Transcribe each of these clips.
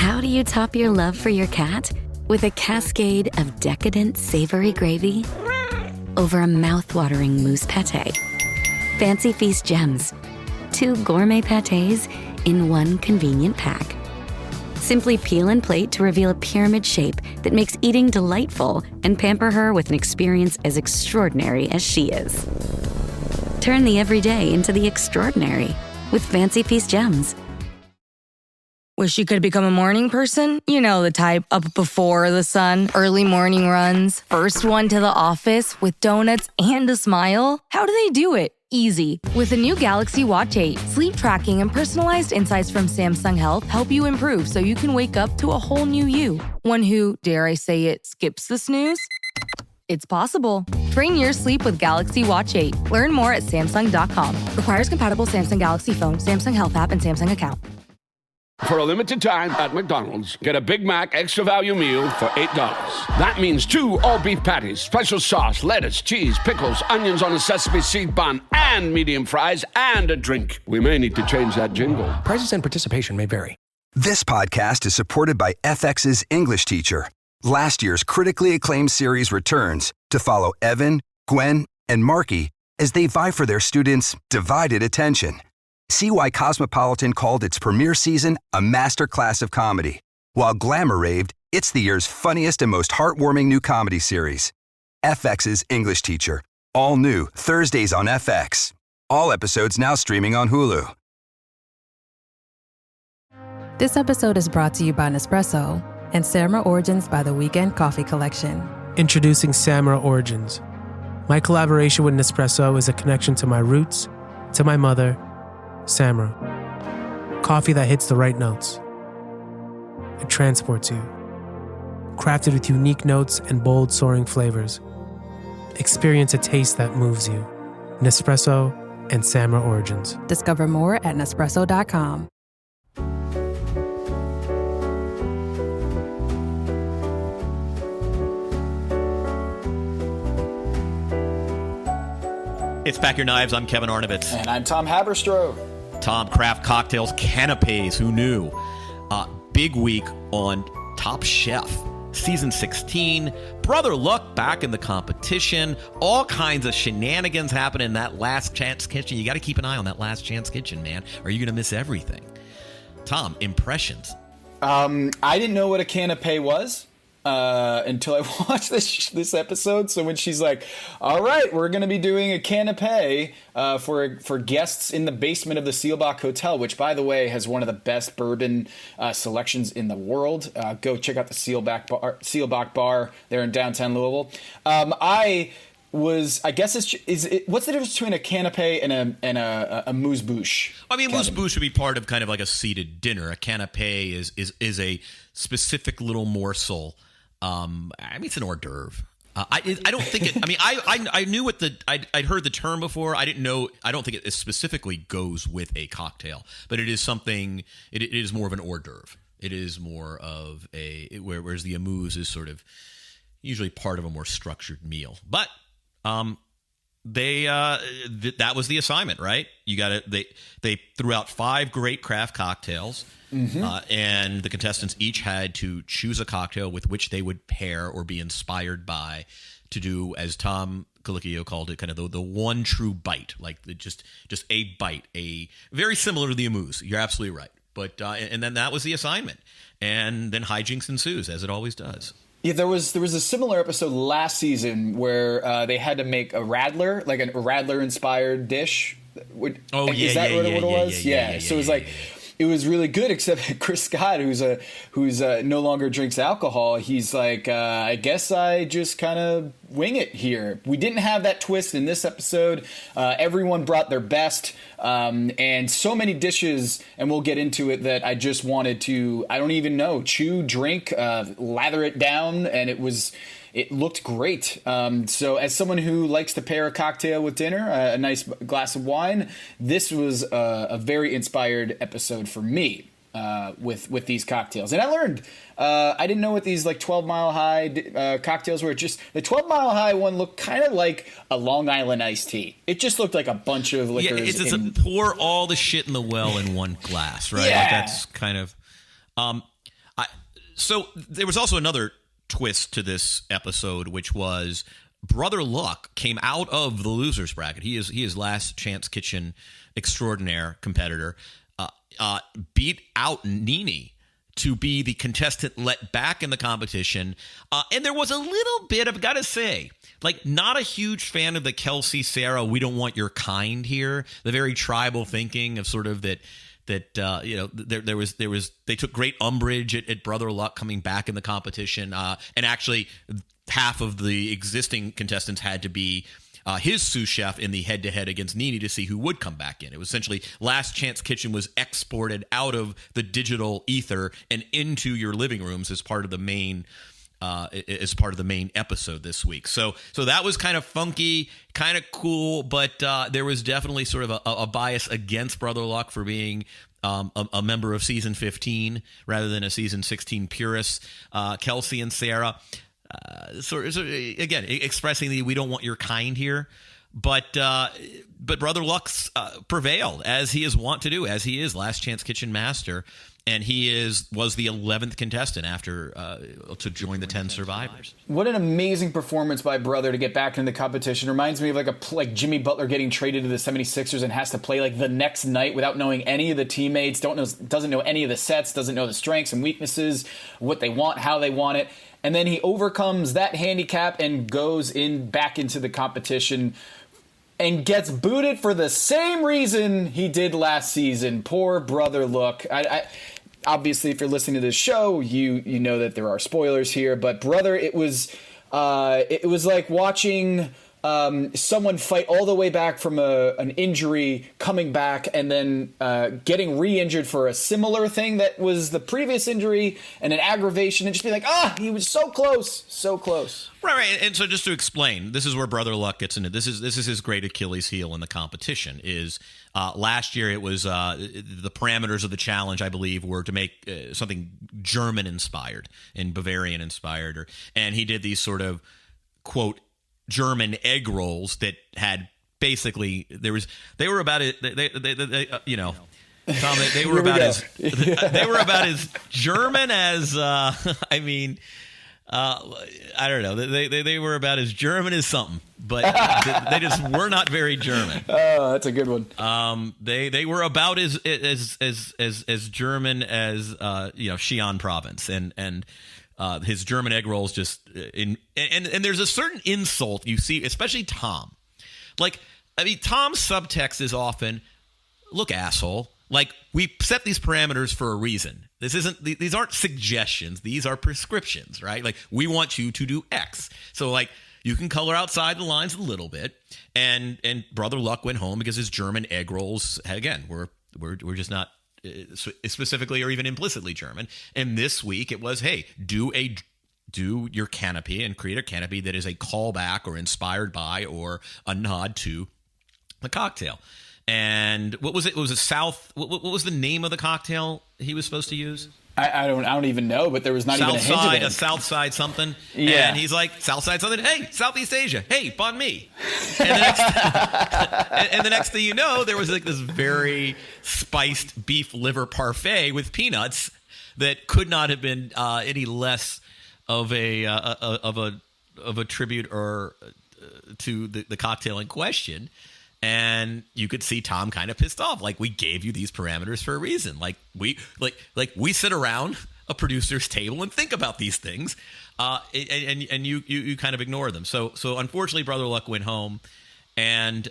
How do you top your love for your cat? With a cascade of decadent savory gravy over a mouth-watering mousse pâté. Fancy Feast gems. 2 gourmet pâtés in one convenient pack. Simply peel and plate to reveal a pyramid shape that makes eating delightful and pamper her with an experience as extraordinary as she is. Turn the everyday into the extraordinary with Fancy Feast gems. Wish you could become a morning person? You know the type, up before the sun, early morning runs, first one to the office with donuts and a smile. How do they do it? Easy. With the new Galaxy Watch 8, sleep tracking and personalized insights from Samsung Health help you improve so you can wake up to a whole new you. One who, dare I say it, skips the snooze? It's possible. Train your sleep with Galaxy Watch 8. Learn more at Samsung.com. Requires compatible Samsung Galaxy phone, Samsung Health app, and Samsung account. For a limited time at McDonald's, get a Big Mac extra value meal for $8. That means 2 all-beef patties, special sauce, lettuce, cheese, pickles, onions on a sesame seed bun, and medium fries, and a drink. We may need to change that jingle. Prices and participation may vary. This podcast is supported by FX's English Teacher. Last year's critically acclaimed series returns to follow Evan, Gwen, and Marky as they vie for their students' divided attention. See why Cosmopolitan called its premiere season a masterclass of comedy, while Glamour raved it's the year's funniest and most heartwarming new comedy series. FX's English Teacher, all new Thursdays on FX. All episodes now streaming on Hulu. This episode is brought to you by Nespresso and Samra Origins by the Weekend Coffee Collection. Introducing Samra Origins. My collaboration with Nespresso is a connection to my roots, to my mother, Samra. Coffee that hits the right notes. It transports you. Crafted with unique notes and bold soaring flavors. Experience a taste that moves you. Nespresso and Samra Origins. Discover more at Nespresso.com. It's Pack Your Knives. I'm Kevin Arnovitz. And I'm Tom Haberstroh. Tom, craft cocktails, canapés, who knew? Big week on Top Chef. Season 16. Brother Luck back in the competition. All kinds of shenanigans happen in that Last Chance Kitchen. You got to keep an eye on that Last Chance Kitchen, man, or you're going to miss everything. Tom, impressions. I didn't know what a canapé was until I watched this episode. So when she's like, all right, we're going to be doing a canapé for guests in the basement of the Seelbach Hotel, which, by the way, has one of the best bourbon selections in the world. Go check out the Seelbach Bar there in downtown Louisville. I guess what's the difference between a canapé and a amuse-bouche? I mean, amuse-bouche would be part of kind of like a seated dinner. A canapé is a specific little morsel. I mean, it's an hors d'oeuvre. I don't think it. I mean, I knew what I'd heard the term before. I didn't know. I don't think it specifically goes with a cocktail, but it is something. It is more of an hors d'oeuvre. It is more of whereas the amuse is sort of usually part of a more structured meal. But that was the assignment, right? You got to they threw out 5 great craft cocktails. Mm-hmm. And the contestants each had to choose a cocktail with which they would pair or be inspired by to do, as Tom Colicchio called it, kind of the one true bite, like just a bite, a very similar to the amuse. You're absolutely right. But and then that was the assignment, and then hijinks ensues, as it always does. Yeah, there was a similar episode last season where they had to make a Radler, like a Radler inspired dish. Is that what it was? Yeah. So it was like. It was really good, except Chris Scott, who's no longer drinks alcohol. He's like, I guess I just kind of wing it here. We didn't have that twist in this episode. Everyone brought their best, and so many dishes, and we'll get into it, that I just wanted to, I don't even know, chew, drink, lather it down, and it looked great. So as someone who likes to pair a cocktail with dinner, a nice glass of wine, this was a very inspired episode for me with these cocktails. And I learned, I didn't know what these like 12 Mile High cocktails were. Just the 12 Mile High one looked kind of like a Long Island iced tea. It just looked like a bunch of liquors. Yeah, pour all the shit in the well in one glass, right? Yeah. Like that's kind of... So there was also another twist to this episode, which was Brother Luck came out of the losers bracket. He is Last Chance Kitchen extraordinaire competitor. Beat out Nene to be the contestant let back in the competition. And there was a little bit of, gotta say, like, not a huge fan of the Kelsey, Sarah, we don't want your kind here. The very tribal thinking of sort of that there was they took great umbrage at Brother Luck coming back in the competition. And actually half of the existing contestants had to be his sous chef in the head-to-head against Nene to see who would come back in. It was essentially Last Chance Kitchen was exported out of the digital ether and into your living rooms as part of the main episode this week. So that was kind of funky, kind of cool, but there was definitely sort of a bias against Brother Luck for being a member of season 15 rather than a season 16 purist. Kelsey and Sarah, sort of, again, expressing the we don't want your kind here, but Brother Luck's prevailed, as he is wont to do, as he is Last Chance Kitchen master, and he was the 11th contestant after to join the 10 survivors. What an amazing performance by Brother to get back into the competition. Reminds me of like Jimmy Butler getting traded to the 76ers and has to play like the next night without knowing any of the teammates, doesn't know any of the sets, doesn't know the strengths and weaknesses, what they want, how they want it. And then he overcomes that handicap and goes back into the competition and gets booted for the same reason he did last season. Poor Brother Luck. I obviously, if you're listening to this show, you know that there are spoilers here. But Brother, it was like watching someone fight all the way back from an injury, coming back, and then getting re-injured for a similar thing that was the previous injury and an aggravation, and just be like, he was so close, so close. Right. And so just to explain, this is where Brother Luck gets into this is his great Achilles heel in the competition. Is last year it was the parameters of the challenge, I believe, were to make something German inspired and Bavarian inspired, and he did these sort of quote German egg rolls that had basically they were about it you know, Tom, they were about as they were about as German as I mean I don't know, they were about as German as something, but they just were not very German. Oh, that's a good one. They were about as German as you know, Xi'an province, and his German egg rolls just and there's a certain insult you see, especially Tom. Like, I mean, Tom's subtext is often, look, asshole, like, we set these parameters for a reason. These aren't suggestions. These are prescriptions, right? Like, we want you to do X. So, like, you can color outside the lines a little bit. And Brother Luck went home because his German egg rolls, again, were just not specifically or even implicitly German. And this week it was, hey, do your canapé and create a canapé that is a callback or inspired by or a nod to the cocktail. And what was it? What was the name of the cocktail he was supposed to use? I don't even know, but there was not even a hint of it. A Southside something. Yeah. And he's like, Southside something. Hey, Southeast Asia. Hey, banh mi. And the next thing you know, there was like this very spiced beef liver parfait with peanuts that could not have been any less of a tribute or to the cocktail in question. And you could see Tom kind of pissed off. Like, we gave you these parameters for a reason. Like, we sit around a producer's table and think about these things, and you kind of ignore them. So unfortunately, Brother Luck went home, and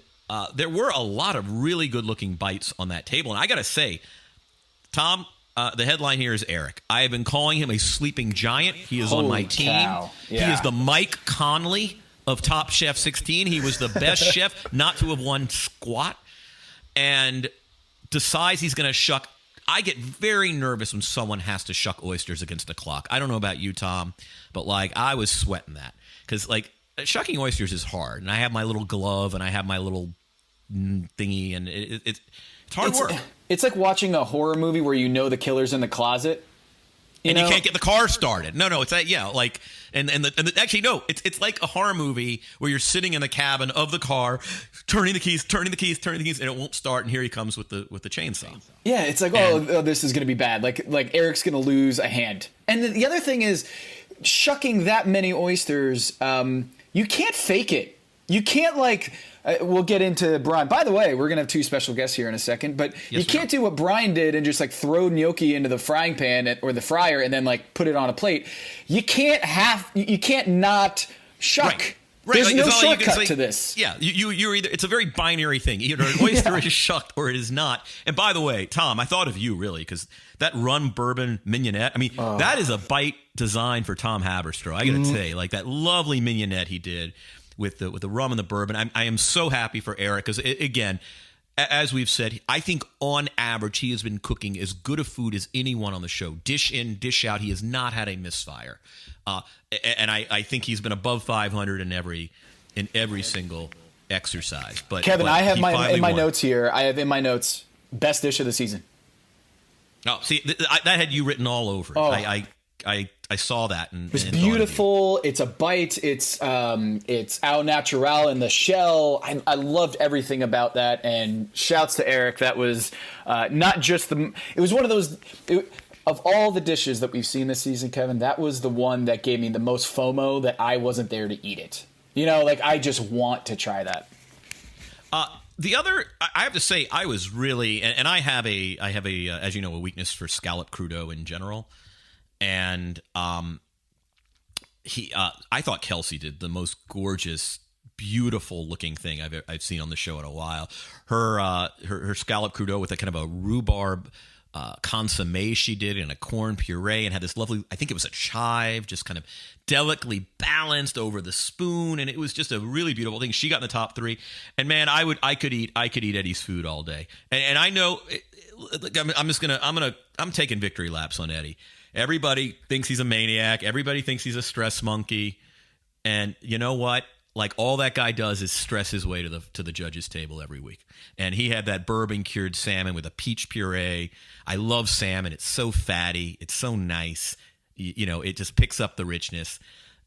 there were a lot of really good looking bites on that table. And I gotta say, Tom, the headline here is Eric. I have been calling him a sleeping giant. He is on my team. Yeah. He is the Mike Conley of Top Chef 16. He was the best chef not to have won squat, and decides he's going to shuck. I get very nervous when someone has to shuck oysters against the clock. I don't know about you, Tom, but like, I was sweating that, because like, shucking oysters is hard, and I have my little glove and I have my little thingy, and it's hard work. It's like watching a horror movie where you know the killer's in the closet. You can't get the car started. No, it's that, like, actually, no, it's like a horror movie where you're sitting in the cabin of the car, turning the keys, and it won't start, and here he comes with the chainsaw. Yeah, it's like, this is going to be bad. Like Eric's going to lose a hand. And the other thing is, shucking that many oysters, you can't fake it. You can't, like, we'll get into Brian. By the way, we're going to have 2 special guests here in a second, but you can't do what Brian did and just, like, throw gnocchi into the frying pan or the fryer and then, like, put it on a plate. You can't not shuck. Right. There's no shortcut to this. Yeah, you're either, it's a very binary thing. Either an oyster is shucked or it is not. And by the way, Tom, I thought of you, really, because that rum bourbon mignonette, I mean, that is a bite designed for Tom Haberstroh. I got to say, like, that lovely mignonette he did with the rum and the bourbon. I am so happy for Eric because, again, as we've said, I think on average he has been cooking as good a food as anyone on the show. Dish in, dish out. He has not had a misfire. And I think he's been above 500 in every single exercise. But Kevin, I have in my notes here. I have in my notes best dish of the season. Oh, see, that had you written all over it. Oh. I saw that. And, it's beautiful. It's a bite. It's au natural in the shell. I loved everything about that. And shouts to Eric. That was not just it was one of those. Of all the dishes that we've seen this season, Kevin, that was the one that gave me the most FOMO that I wasn't there to eat it. Like, I just want to try that. The other, I have to say, I was really, and I have a, as you know, a weakness for scallop crudo in general. And I thought Kelsey did the most gorgeous, beautiful looking thing I've seen on the show in a while. Her scallop crudo with a kind of a rhubarb consomme she did in a corn puree and had this lovely, I think it was a chive, just kind of delicately balanced over the spoon, and it was just a really beautiful thing. She got in the top 3, and man, I could eat Eddie's food all day. And I know I'm taking victory laps on Eddie. Everybody thinks he's a maniac. Everybody thinks he's a stress monkey. And you know what? Like, all that guy does is stress his way to the judges' table every week. And he had that bourbon-cured salmon with a peach puree. I love salmon. It's so fatty. It's so nice. It just picks up the richness.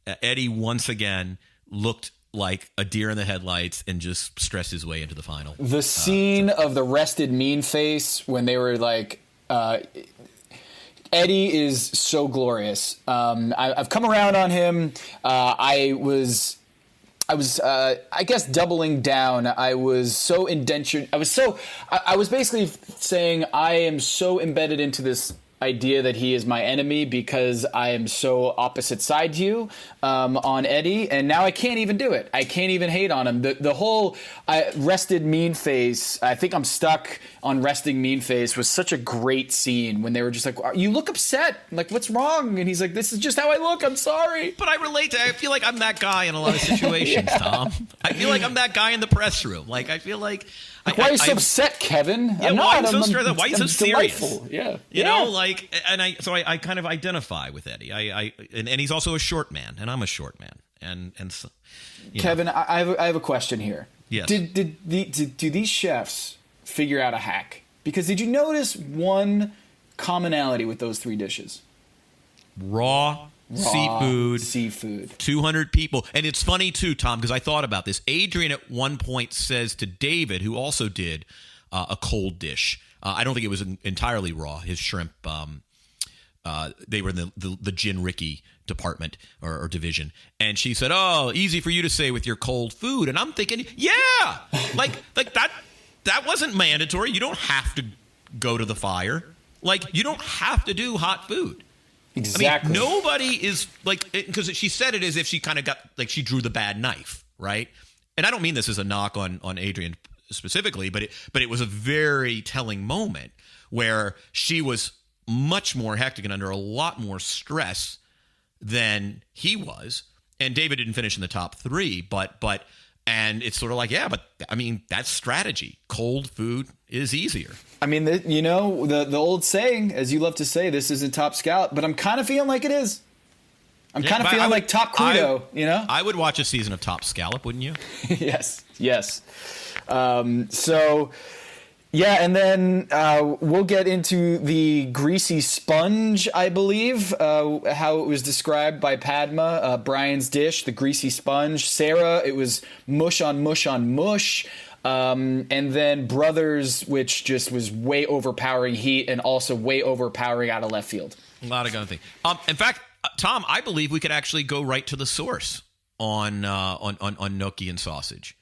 Eddie, once again, looked like a deer in the headlights and just stressed his way into the final. The scene of the rested mean face when they were like... Eddie is so glorious. I've come around on him. I was, I guess, doubling down. I was so indentured. I was basically saying I am so embedded into this idea that he is my enemy because I am so opposite side to you on Eddie, and now I can't even do it. I can't even hate on him. The whole rested mean face, I think I'm stuck on resting mean face, was such a great scene when they were just like, you look upset. I'm like, what's wrong? And he's like, this is just how I look. I'm sorry. But I feel like I'm that guy in a lot of situations, yeah. Tom. I feel like I'm that guy in the press room. Like, I feel like... Why are you so upset, Kevin? Yeah, why are you so stressed? Why are you so serious? Delightful. Yeah. You know, like, and I kind of identify with Eddie. And he's also a short man, and I'm a short man. And so, Kevin, I have a question here. Yes. Do these chefs figure out a hack? Because did you notice one commonality with those 3 dishes? Raw seafood, 200 people. And it's funny too, Tom, because I thought about this. Adrian at one point says to David, who also did a cold dish, I don't think it was entirely raw, his shrimp, they were in the Gin Ricky department or division, and she said, oh, easy for you to say with your cold food. And I'm thinking, yeah, like that wasn't mandatory. You don't have to go to the fire. Like, you don't have to do hot food. Exactly. I mean, nobody is like, because she said it as if she kind of got like she drew the bad knife, right? And I don't mean this as a knock on Adrian specifically, but it was a very telling moment where she was much more hectic and under a lot more stress than he was. And David didn't finish in the top 3, and it's sort of like, yeah, but I mean, that's strategy. Cold food is easier. I mean, the old saying, as you love to say, this isn't top scallop, but I'm kind of feeling like it is. I'm kind of feeling like top crudo, I would watch a season of Top Scallop, wouldn't you? Yes. So Yeah, and then we'll get into the greasy sponge, I believe, how it was described by Padma, Brian's dish, the greasy sponge. Sarah, it was mush on mush on mush. And then Brothers, which just was way overpowering heat and also way overpowering out of left field. A lot of gun things. In fact, Tom, I believe we could actually go right to the source on gnocchi and sausage,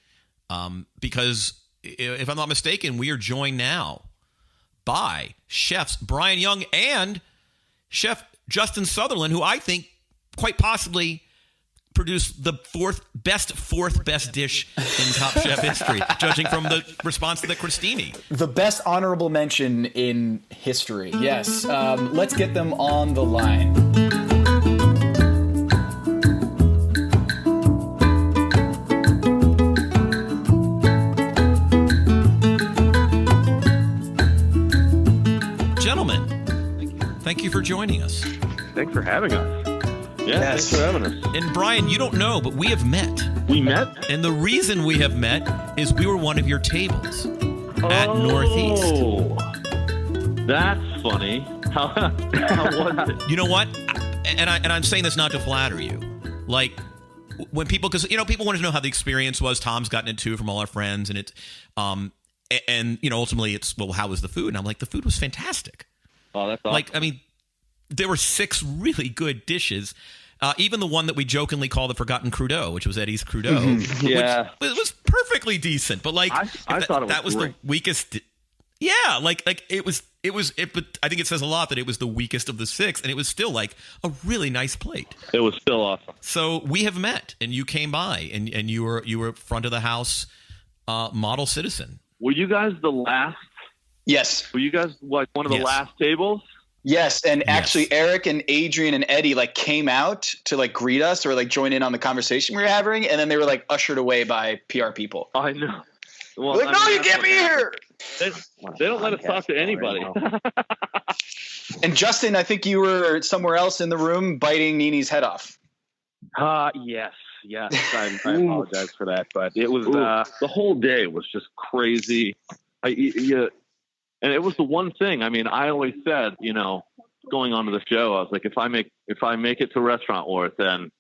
because if I'm not mistaken, we are joined now by chefs Brian Young and Chef Justin Sutherland, who I think quite possibly produced the fourth best dish in Top Chef history, judging from the response to the crostini. The best honorable mention in history. Yes. Let's get them on the line. Gentlemen, thank you for joining us. Thanks for having us. Yeah, Yes. Thanks for having us. And Brian, you don't know, but we have met. We met? And the reason we have met is we were one of your tables at Northeast. Oh, that's funny. How was it? You know what? And I'm saying this not to flatter you. Like, when people, because, people wanted to know how the experience was. Tom's gotten it too from all our friends. And it's, and ultimately it's, well, how was the food? And I'm like, the food was fantastic. Oh, that's awesome. Like, I mean, there were 6 really good dishes. Even the one that we jokingly call the Forgotten Crudeau, which was Eddie's Crudeau, Yeah. which was perfectly decent. But like, I thought it was the weakest. Yeah, like it was. But I think it says a lot that it was the weakest of the 6, and it was still like a really nice plate. It was still awesome. So we have met, and you came by, and you were front of the house, model citizen. Were you guys the last? Yes. Were you guys like one of the Yes. last tables? Yes, and actually Eric and Adrian and Eddie came out to greet us or join in on the conversation we were having, and then they were ushered away by PR people. I know. Well, No, you can't be here. They don't let us talk to anybody. And Justin, I think you were somewhere else in the room biting Nini's head off. Yes. I apologize for that, but it was the whole day was just crazy. And it was the one thing. I mean, I always said, going onto the show, I was like, if I make it to Restaurant Wars, then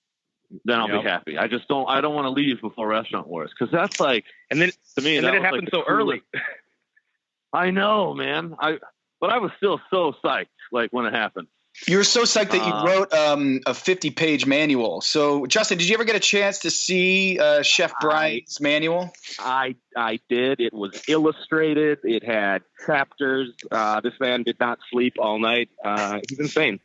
I'll be happy. I don't want to leave before Restaurant Wars, because that's and then to me, and then it happened so early. I know, man. But I was still so psyched, when it happened. You were so psyched that you wrote a 50-page manual. So, Justin, did you ever get a chance to see Chef Brian's manual? I did. It was illustrated. It had chapters. This man did not sleep all night. He's insane.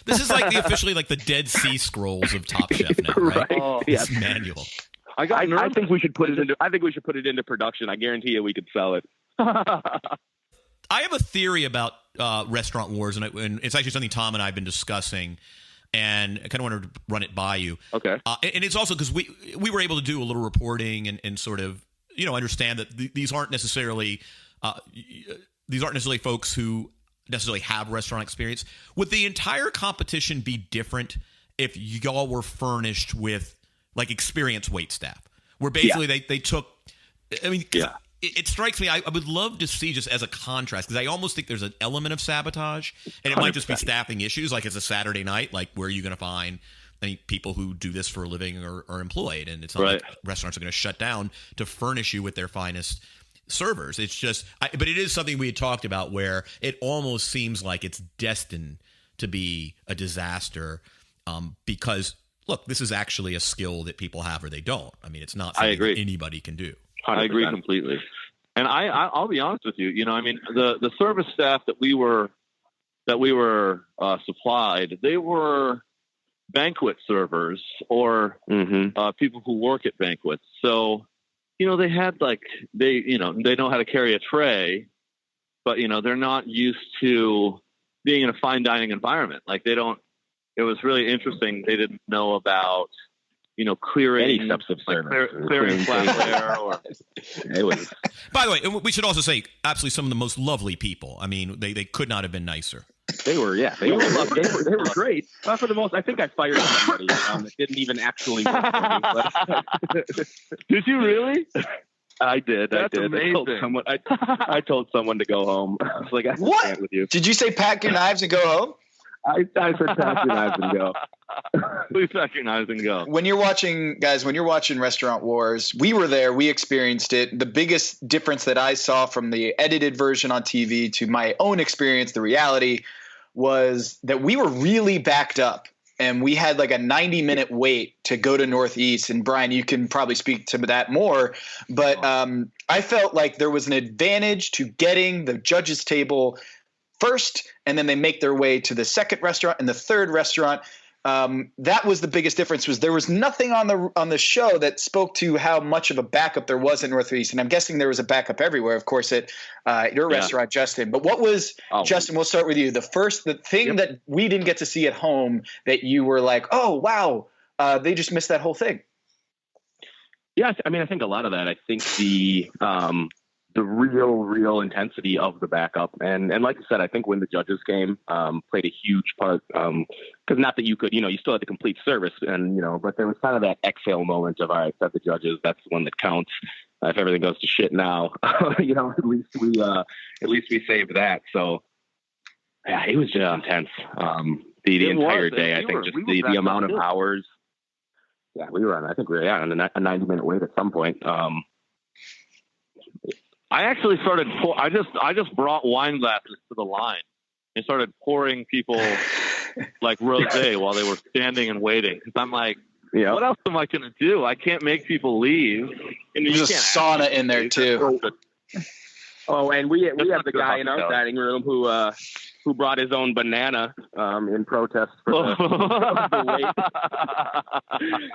This is officially the Dead Sea Scrolls of Top Chef now, right? Yes. This manual. I think we should put it into. I think we should put it into production. I guarantee you, we could sell it. I have a theory about Restaurant Wars, and it's actually something Tom and I have been discussing, and I kind of wanted to run it by you. Okay. And it's also because we were able to do a little reporting and sort of understand that these aren't necessarily folks who necessarily have restaurant experience. Would the entire competition be different if y'all were furnished with experienced wait staff, where basically they took? I mean, it strikes me, I would love to see, just as a contrast, because I almost think there's an element of sabotage, and it might just be staffing issues, it's a Saturday night, where are you going to find any people who do this for a living or are employed? And it's not like restaurants are going to shut down to furnish you with their finest servers. It's just, but it is something we had talked about where it almost seems like it's destined to be a disaster, because, look, this is actually a skill that people have or they don't. I mean, it's not something that anybody can do. 100%. I agree completely. And I'll be honest with you. I mean, the service staff that we were supplied, they were banquet servers or people who work at banquets. So, they had they know how to carry a tray, but they're not used to being in a fine dining environment. They don't. It was really interesting. They didn't know about clearing any steps of service, clearing flatware, or it was. By the way, we should also say, absolutely, some of the most lovely people. I mean, they could not have been nicer. They were lovely. They were great. For the most, I think I fired somebody that didn't even actually work for me. But did you really? I did. That's amazing. I told someone to go home. I was like, I can't stand with you. Did you say pack your knives and go home? I said pack your knives and go. Please pack your knives and go. When you're watching Restaurant Wars, we were there. We experienced it. The biggest difference that I saw from the edited version on TV to my own experience, the reality, was that we were really backed up. And we had like a 90-minute wait to go to Northeast. And Brian, you can probably speak to that more. But I felt like there was an advantage to getting the judges' table first, and then they make their way to the second restaurant and the third restaurant. That was the biggest difference. Was there was nothing on the show that spoke to how much of a backup there was at Northeast, and I'm guessing there was a backup everywhere, of course, at your restaurant, Justin. But what was Justin? We'll start with you. The thing that we didn't get to see at home that you were like, oh wow, they just missed that whole thing. Yeah, I mean, I think a lot of that. I think the real intensity of the backup. And like you said, I think when the judges came, played a huge part. Cause not that you could, you still had the complete service and, but there was kind of that exhale moment of, all right, set the judges. That's the one that counts. If everything goes to shit now, at least we saved that. So yeah, it was just intense. The entire day, I think just the amount of hours. Yeah, we were on, I think we were on a 90-minute wait at some point. I actually started. I just brought wine glasses to the line and started pouring people like rosé while they were standing and waiting. Because I'm like, what else am I going to do? I can't make people leave. And there's a sauna in there too. Oh, and we have the guy in our dining room who brought his own banana in protest for the wait.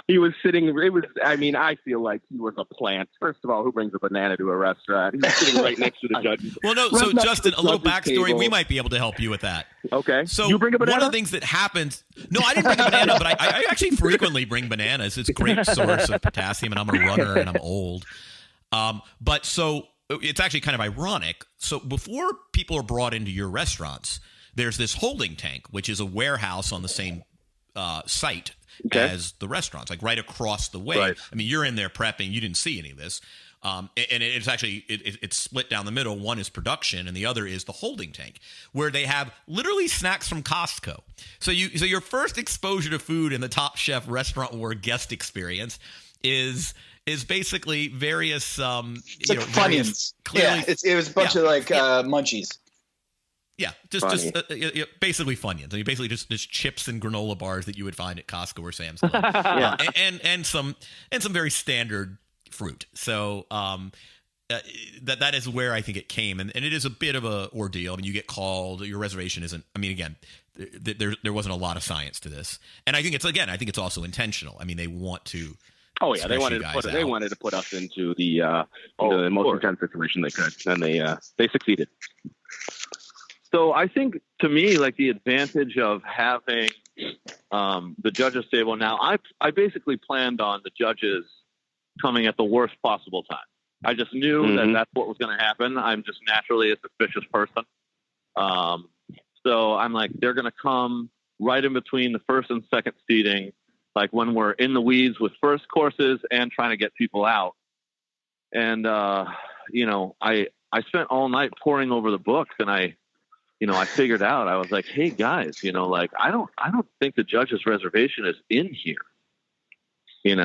He was sitting. I feel like he was a plant. First of all, who brings a banana to a restaurant? He was sitting right next to the judge. Well, no. So, Justin, a little backstory. We might be able to help you with that. Okay. So, you bring a banana? One of the things that happens. No, I didn't bring a banana, but I actually frequently bring bananas. It's a great source of potassium, and I'm a runner, and I'm old. But so. It's actually kind of ironic. So before people are brought into your restaurants, there's this holding tank, which is a warehouse on the same site as the restaurants, like right across the way. Right. I mean, you're in there prepping. You didn't see any of this. And it's actually it's split down the middle. One is production, and the other is the holding tank, where they have literally snacks from Costco. So your first exposure to food in the Top Chef Restaurant War guest experience is basically various it's like Funyuns. Yeah, it was a bunch of like munchies. Yeah, just basically Funyuns. I mean, basically just chips and granola bars that you would find at Costco or Sam's Club. And some very standard fruit. So that is where I think it came, and it is a bit of a ordeal. I mean, you get called. Your reservation isn't. I mean, again, there wasn't a lot of science to this, and I think it's also intentional. I mean, they want to. Oh yeah, they wanted to put us into the most intense situation they could, and they succeeded. So I think, to me, like the advantage of having the judges table now, I basically planned on the judges coming at the worst possible time. I just knew that that's what was going to happen. I'm just naturally a suspicious person. So I'm like, they're going to come right in between the first and second seating, like when we're in the weeds with first courses and trying to get people out. And, I spent all night poring over the books, and I figured out, I was like, hey guys, I don't think the judge's reservation is in here, and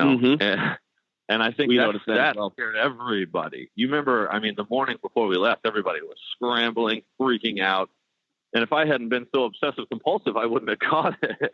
I think that scared everybody. You remember, I mean, the morning before we left, everybody was scrambling, freaking out. And if I hadn't been so obsessive compulsive, I wouldn't have caught it.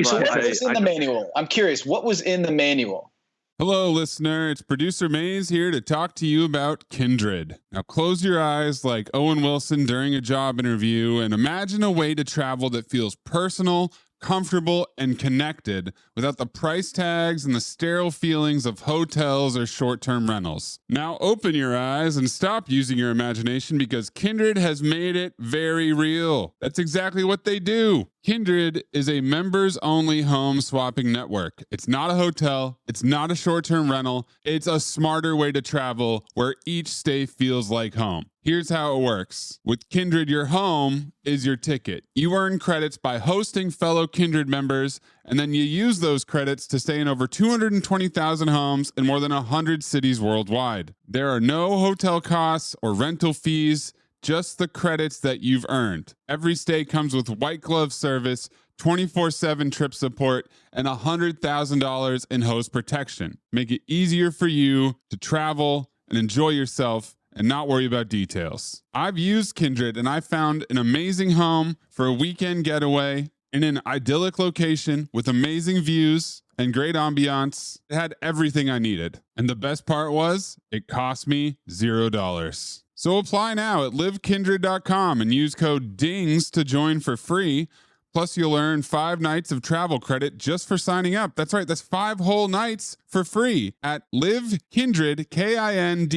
So what was in the manual? I'm curious, what was in the manual? Hello, listener. It's producer Maze here to talk to you about Kindred. Now close your eyes like Owen Wilson during a job interview and imagine a way to travel that feels personal, comfortable, and connected without the price tags and the sterile feelings of hotels or short-term rentals. Now open your eyes and stop using your imagination because Kindred has made it very real. That's exactly what they do. Kindred is a members-only home swapping network. It's not a hotel. It's not a short-term rental. It's a smarter way to travel where each stay feels like home. Here's how it works. With Kindred, your home is your ticket. You earn credits by hosting fellow Kindred members, and then you use those credits to stay in over 220,000 homes in more than 100 cities worldwide. There are no hotel costs or rental fees, just the credits that you've earned. Every stay comes with white glove service, 24/7 trip support, and $100,000 in host protection. Make it easier for you to travel and enjoy yourself and not worry about details. I've used Kindred and I found an amazing home for a weekend getaway in an idyllic location with amazing views and great ambiance. It had everything I needed. And the best part was, it cost me $0. So apply now at livekindred.com and use code DINGS to join for free. Plus, you'll earn 5 nights of travel credit just for signing up. That's right, that's 5 whole nights for free at livekindred, KINDRED.com,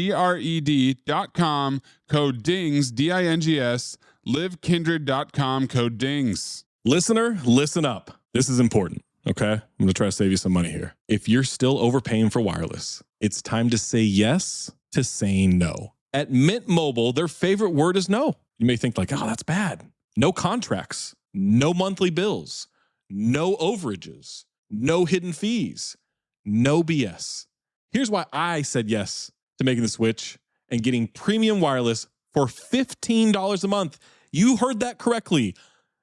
code DINGS, DINGS, livekindred.com, code DINGS. Listener, listen up. This is important, okay? I'm going to try to save you some money here. If you're still overpaying for wireless, it's time to say yes to saying no. At Mint Mobile, their favorite word is no. You may think like, oh, that's bad. No contracts, no monthly bills, no overages, no hidden fees, no BS. Here's why I said yes to making the switch and getting premium wireless for $15 a month. You heard that correctly.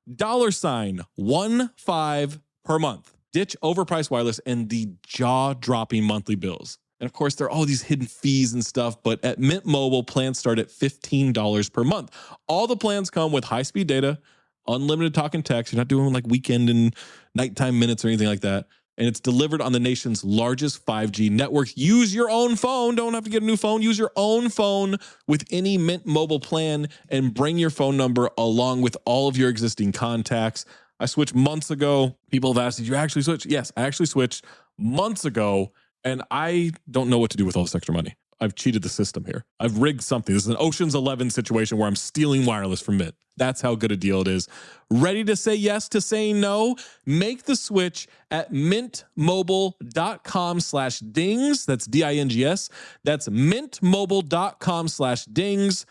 $15 per month. Ditch overpriced wireless and the jaw-dropping monthly bills. And of course, there are all these hidden fees and stuff, but at Mint Mobile, plans start at $15 per month. All the plans come with high-speed data, unlimited talk and text. You're not doing like weekend and nighttime minutes or anything like that. And it's delivered on the nation's largest 5G network. Use your own phone. Don't have to get a new phone. Use your own phone with any Mint Mobile plan and bring your phone number along with all of your existing contacts. I switched months ago. People have asked, did you actually switch? Yes, I actually switched months ago. And I don't know what to do with all this extra money. I've cheated the system here. I've rigged something. This is an Ocean's 11 situation where I'm stealing wireless from Mint. That's how good a deal it is. Ready to say yes to saying no? Make the switch at mintmobile.com/dings. That's DINGS. That's mintmobile.com/dings.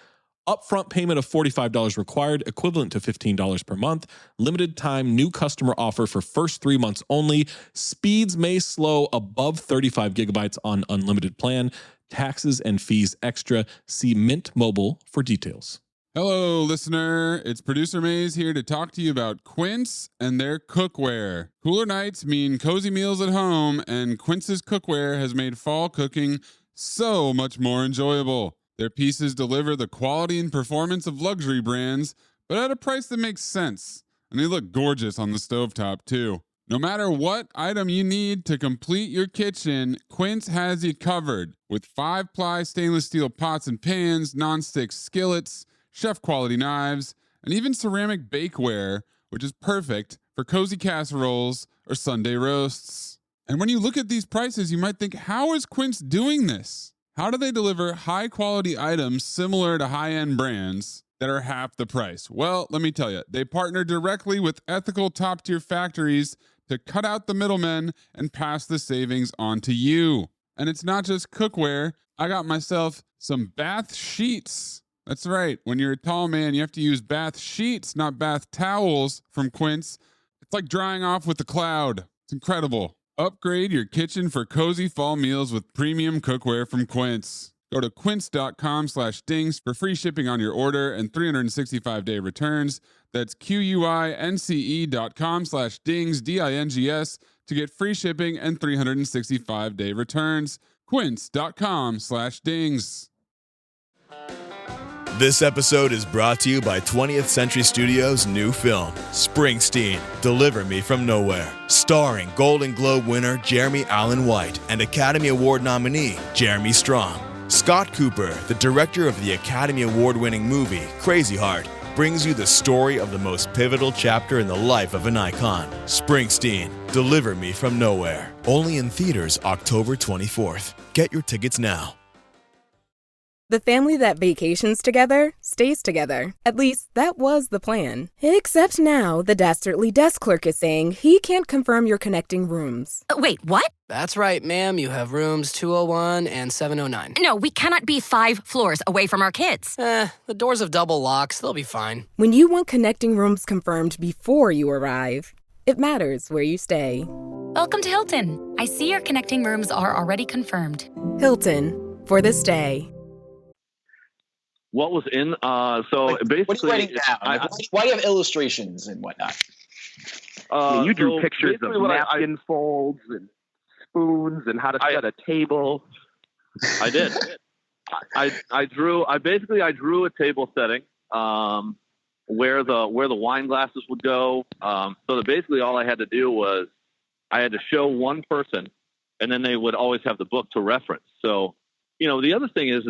Upfront payment of $45 required, equivalent to $15 per month. Limited time new customer offer for first 3 months only. Speeds may slow above 35 gigabytes on unlimited plan. Taxes and fees extra. See Mint Mobile for details. Hello, listener. It's Producer Maze here to talk to you about Quince and their cookware. Cooler nights mean cozy meals at home, and Quince's cookware has made fall cooking so much more enjoyable. Their pieces deliver the quality and performance of luxury brands, but at a price that makes sense. And they look gorgeous on the stovetop, too. No matter what item you need to complete your kitchen, Quince has you covered. With 5-ply stainless steel pots and pans, nonstick skillets, chef-quality knives, and even ceramic bakeware, which is perfect for cozy casseroles or Sunday roasts. And when you look at these prices, you might think, how is Quince doing this? How do they deliver high-quality items similar to high-end brands that are half the price? Well, let me tell you, they partner directly with ethical top-tier factories to cut out the middlemen and pass the savings on to you. And it's not just cookware. I got myself some bath sheets. That's right. When you're a tall man, you have to use bath sheets, not bath towels from Quince. It's like drying off with the cloud. It's incredible. Upgrade your kitchen for cozy fall meals with premium cookware from Quince. Go to quince.com/dings for free shipping on your order and 365-day returns. That's QUINCE.com/dings, DINGS, to get free shipping and 365-day returns. Quince.com/dings. This episode is brought to you by 20th Century Studios' new film, Springsteen, Deliver Me From Nowhere, starring Golden Globe winner Jeremy Allen White and Academy Award nominee Jeremy Strong. Scott Cooper, the director of the Academy Award-winning movie Crazy Heart, brings you the story of the most pivotal chapter in the life of an icon. Springsteen, Deliver Me From Nowhere. Only in theaters October 24th. Get your tickets now. The family that vacations together stays together. At least, that was the plan. Except now, the dastardly desk clerk is saying he can't confirm your connecting rooms. Wait, what? That's right, ma'am. You have rooms 201 and 709. No, we cannot be 5 floors away from our kids. The doors have double locks. They'll be fine. When you want connecting rooms confirmed before you arrive, it matters where you stay. Welcome to Hilton. I see your connecting rooms are already confirmed. Hilton, for the stay. What was in? So basically, what are you writing down? Why do you have illustrations and whatnot? You drew so pictures of basically what napkin folds and spoons and how to set a table. I did. I drew a table setting where the wine glasses would go. So that basically all I had to do was I had to show one person, and then they would always have the book to reference. So, the other thing is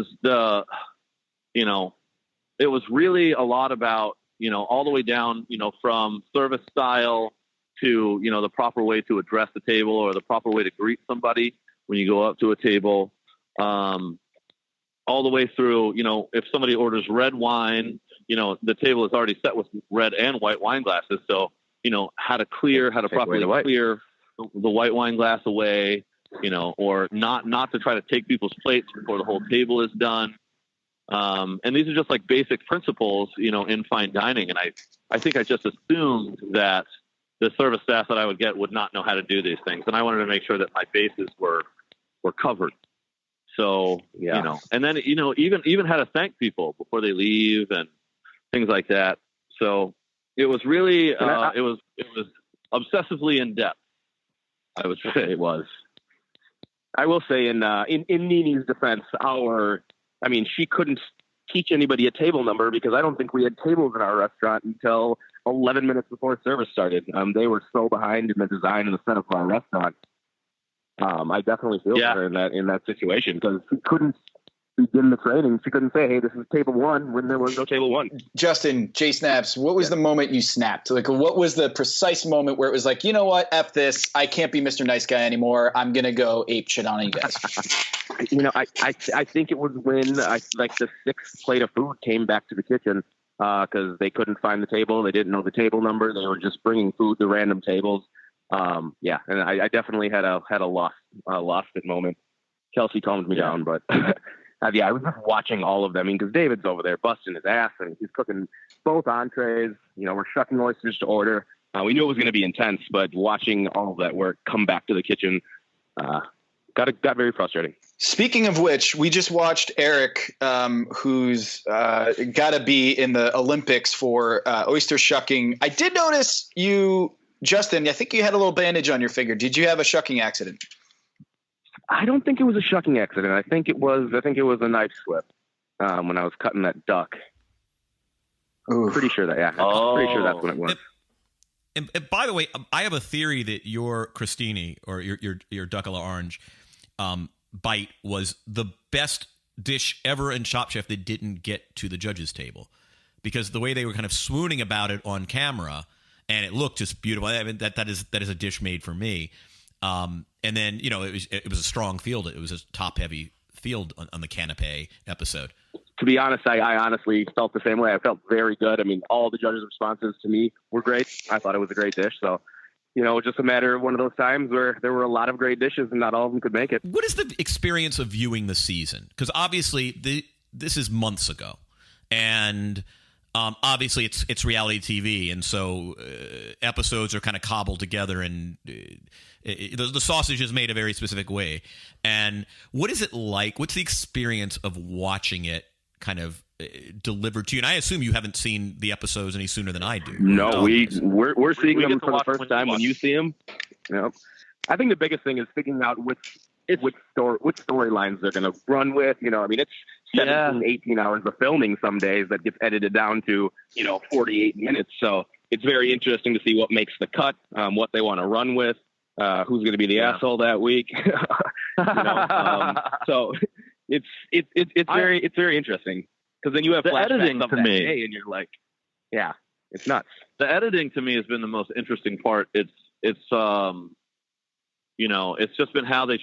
it was really a lot about, all the way down, from service style to, the proper way to address the table or the proper way to greet somebody when you go up to a table, all the way through, if somebody orders red wine, the table is already set with red and white wine glasses. So, how to properly clear the white wine glass away, or not to try to take people's plates before the whole table is done. And these are just like basic principles, in fine dining. And I think I just assumed that the service staff that I would get would not know how to do these things. And I wanted to make sure that my bases were covered. So, and then, even how to thank people before they leave and things like that. So it was really, it was obsessively in depth. I would say it was. I will say in Nini's defense, she couldn't teach anybody a table number because I don't think we had tables in our restaurant until 11 minutes before service started. They were so behind in the design and the setup of our restaurant. I definitely feel her in that situation because she couldn't begin the training. She couldn't say, "Hey, this is table 1," when there was no table 1. Justin, J Snaps, what was the moment you snapped? Like, what was the precise moment where it was like, you know what, F this, I can't be Mr. Nice Guy anymore. I'm gonna go ape shit on you guys. I think it was when the 6th plate of food came back to the kitchen because they couldn't find the table. They didn't know the table number. They were just bringing food to random tables. And I definitely had a lost it moment. Kelsey calmed me down, but I was just watching all of them. Because David's over there busting his ass and he's cooking both entrees. We're shucking oysters to order. We knew it was going to be intense, but watching all of that work come back to the kitchen got very frustrating. Speaking of which, we just watched Eric, who's got to be in the Olympics for oyster shucking. I did notice you, Justin, I think you had a little bandage on your finger. Did you have a shucking accident? I don't think it was a shucking accident. I think it was a knife slip when I was cutting that duck. Ooh. Pretty sure that, pretty sure that's when it was. And by the way, I have a theory that your crostini or your duck a l'orange bite was the best dish ever in Top Chef that didn't get to the judges' table, because the way they were kind of swooning about it on camera, and it looked just beautiful. I mean, that is a dish made for me. And then it was a strong field. It was a top heavy field on the Canapé episode. To be honest, I honestly felt the same way. I felt very good. I mean, all the judges' responses to me were great. I thought it was a great dish. So, just a matter of one of those times where there were a lot of great dishes and not all of them could make it. What is the experience of viewing the season? Because obviously this is months ago, and obviously it's reality TV, and so episodes are kind of cobbled together, and the sausage is made a very specific way. And what is it like? What's the experience of watching it kind of delivered to you? And I assume you haven't seen the epissodes any sooner than I do. No, we're seeing them for the first time when you see them. I think the biggest thing is figuring out which storylines they're going to run with. It's 17, 18 hours of filming some days that gets edited down to 48 minutes. So it's very interesting to see what makes the cut, what they want to run with, who's going to be the asshole that week. So it's very interesting, because then you have the flashbacks editing of to that me, day, and you're like, yeah, it's nuts. The editing to me has been the most interesting part. It's just been how they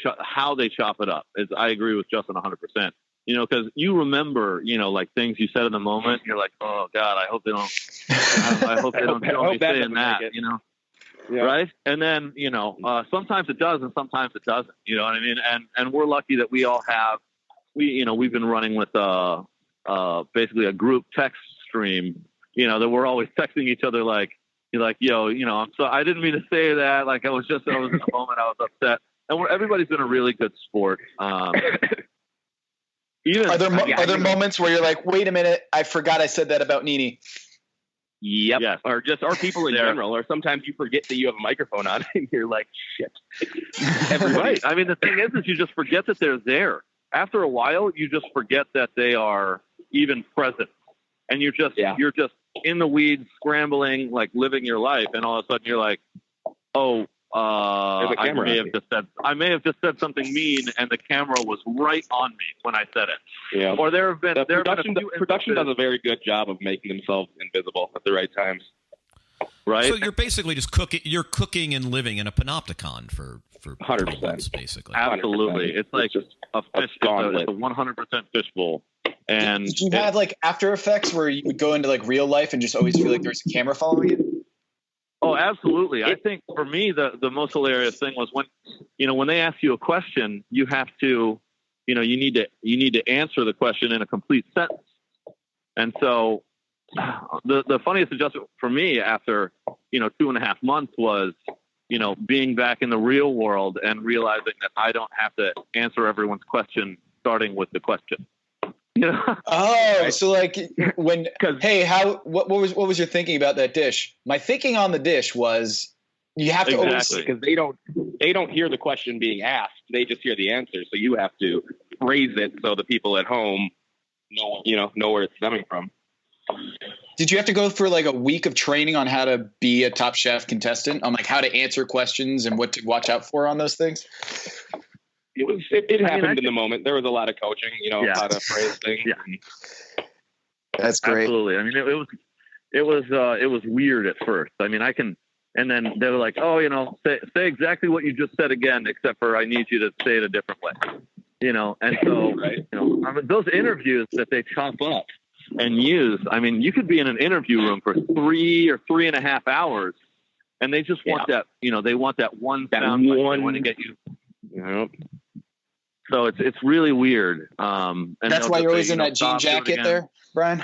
chop it up. I agree with Justin 100%. because you remember, like things you said in the moment. You're like, oh God, I hope they don't. I hope they don't show me saying that. Yeah. Right? And then sometimes it does, and sometimes it doesn't. You know what I mean? And we're lucky that we all have. We've been running with basically a group text stream. That we're always texting each other like, you're like, yo, I'm so I didn't mean to say that. Like I was in a moment I was upset. And everybody's been a really good sport. Are there moments where you're like, wait a minute, I forgot I said that about Nini? Yep. Yes. Or people in general. Or sometimes you forget that you have a microphone on and you're like, shit. Right. I mean, the thing is you just forget that they're there. After a while, you just forget that they are even present. And you're just in the weeds, scrambling, like living your life. And all of a sudden you're like, oh, I may have just said something mean, and the camera was right on me when I said it. Yeah. Or there have been production does a very good job of making themselves invisible at the right times. Right. So you're basically just cooking. You're cooking and living in a panopticon for 100%, basically. Absolutely, 100%. It's like just a fish. It's a 100% fishbowl. And did you have like After Effects where you would go into like real life and just always feel like there's a camera following you? Oh, absolutely. I think for me, the most hilarious thing was when they ask you a question, you have to, you need to answer the question in a complete sentence. And so the funniest adjustment for me after, 2.5 months was, being back in the real world and realizing that I don't have to answer everyone's question starting with the question. Oh, so like what was your thinking about that dish? My thinking on the dish was you have to always, because they don't hear the question being asked, they just hear the answer. So you have to phrase it so the people at home know where it's coming from. Did you have to go for like a week of training on how to be a Top Chef contestant, on like how to answer questions and what to watch out for on those things? It happened in the moment. There was a lot of coaching, how to phrase things. Yeah. That's great. Absolutely. I mean, it was weird at first. I mean, and then they were like, oh, say exactly what you just said again, except for I need you to say it a different way, and so, right. I mean, those interviews that they chop up and use, I mean, you could be in an interview room for 3 or 3.5 hours and they just want that, they want that one sound. They want to get you. So it's really weird. And that's why you're always in that jean jacket there, Brian.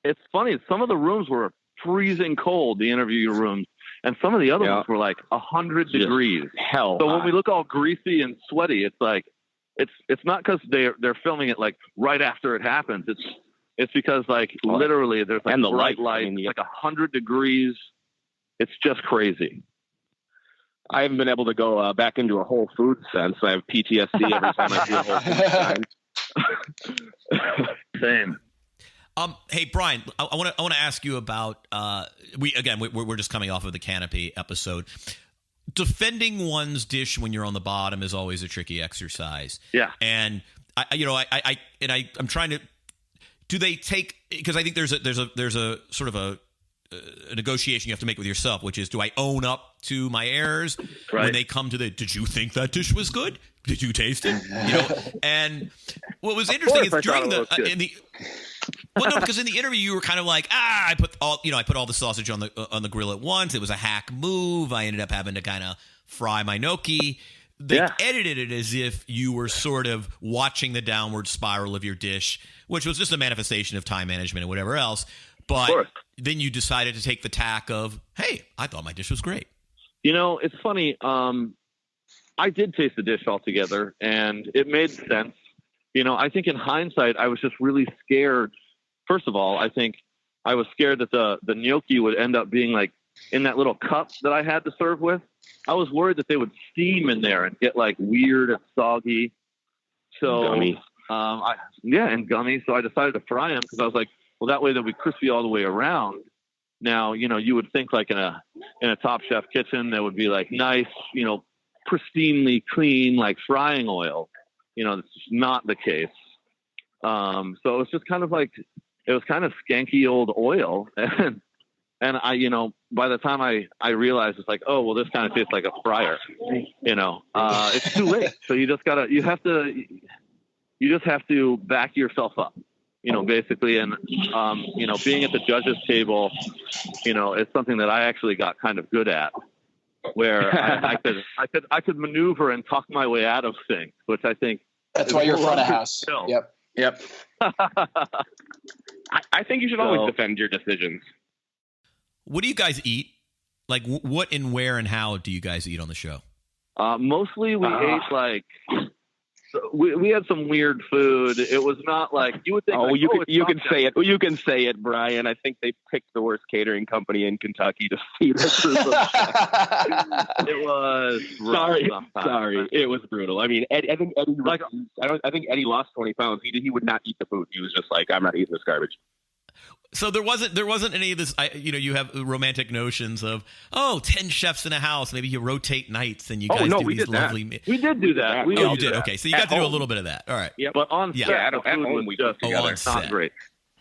It's funny. Some of the rooms were freezing cold, the interview rooms, and some of the other ones were like 100 degrees. Hell. So when we look all greasy and sweaty, it's like it's not because they're filming it like right after it happens. It's because like literally there's like bright light, like 100 degrees. It's just crazy. I haven't been able to go back into a Whole Foods since. I have PTSD every time I see a Whole Foods sign. Same. Hey Brian, I want to ask you about we're just coming off of the Canapé episode. Defending one's dish when you're on the bottom is always a tricky exercise. Yeah, and I'm trying to. Do they take? Because I think there's a sort of a negotiation you have to make with yourself, which is, do I own up to my errors when they come to did you think that dish was good? Did you taste it? And what was interesting is during because in the interview you were kind of like, I put all the sausage on the grill at once. It was a hack move. I ended up having to kind of fry my gnocchi. They edited it as if you were sort of watching the downward spiral of your dish, which was just a manifestation of time management and whatever else. But then you decided to take the tack of, hey, I thought my dish was great. It's funny. I did taste the dish altogether, and it made sense. I think in hindsight, I was just really scared. First of all, I think I was scared that the gnocchi would end up being like in that little cup that I had to serve with. I was worried that they would steam in there and get like weird and soggy. So gummy. And gummy. So I decided to fry them because I was like, well, that way they'll be crispy all the way around. Now, you would think like in a Top Chef kitchen, there would be like nice, pristinely clean, like frying oil. That's just not the case. So it was just kind of like, it was kind of skanky old oil. And And by the time I realized, it's like, oh, well, this kind of tastes like a fryer, it's too late. So you just have to back yourself up, basically. And, being at the judges table, it's something that I actually got kind of good at, where I could maneuver and talk my way out of things, which I think that's why you're front of house. Yep. I think you should always defend your decisions. What do you guys eat? Like, what and where and how do you guys eat on the show? Mostly we ate we had some weird food. It was not like you would think. Oh, you can say it. You can say it, Brian. I think they picked the worst catering company in Kentucky to feed us. It was sorry. It was brutal. I mean, I think Eddie lost 20 pounds. He would not eat the food. He was just like, I'm not eating this garbage. So there wasn't any of this. You have romantic notions of 10 chefs in a house. Maybe you rotate nights and you guys do these lovely. We did do that. You did. Okay, so you got to do a little bit of that. All right. Yeah, but on set, at home we just together. Not great.